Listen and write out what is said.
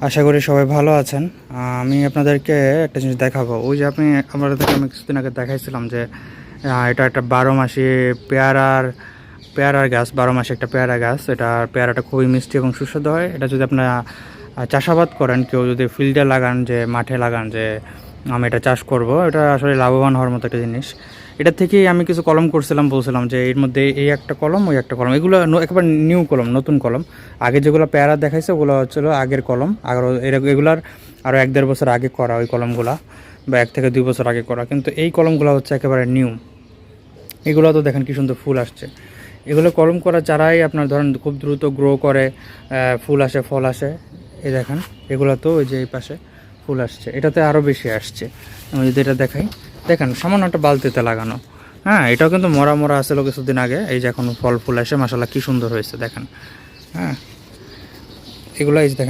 আশা করি সবাই ভালো আছেন। আমি আপনাদেরকে একটা জিনিস দেখাবো। ওই যে আপনাদেরকে আমি কিছুদিন আগে দেখাইছিলাম যে এটা একটা 12 মাসি পেয়ারার গাছ। 12 মাসে একটা পেয়ারা গাছ। এটা পেয়ারাটা খুবই মিষ্টি এবং সুস্বাদু হয়। এটা যদি আপনারা চাষাবাদ করেন, কেউ যদি ফিল্ডে লাগান, যে মাঠে লাগান, যে আমি এটা চাষ করব, এটা আসলে লাভবান হওয়ার মতো একটা জিনিস। এটা থেকেই আমি কিছু কলম করছিলাম, বলছিলাম যে এর মধ্যে এই একটা কলম, ওই একটা কলম, এগুলো একবার নিউ কলম, নতুন কলম। আগে যেগুলো পেয়ারা দেখাইছে ওগুলো হচ্ছিল আগের কলম, আর এগুলার আরও 1-1.5 বছর আগে করা ওই কলমগুলা, বা 1 থেকে 2 বছর আগে করা। কিন্তু এই কলমগুলো হচ্ছে একেবারে নিউ। এগুলো তো দেখেন কি সুন্দর ফুল আসছে। এগুলো কলম করা চারাই আপনার ধরেন খুব দ্রুত গ্রো করে, ফুল আসে, ফল আসে। এই দেখেন, এগুলো তো ওই যে এই পাশে ফুল আসছে, এটাতে আরও বেশি আসছে। আমি যদি এটা দেখাই, দেখেন সামান্য একটা বালতিতে লাগানো। হ্যাঁ, এটাও কিন্তু মরা মরা আসছিল কিছুদিন আগে। এই যে এখন ফল ফুল আসে, মাশাআল্লাহ কি সুন্দর হয়েছে দেখেন। হ্যাঁ, এগুলো এই যে দেখেন।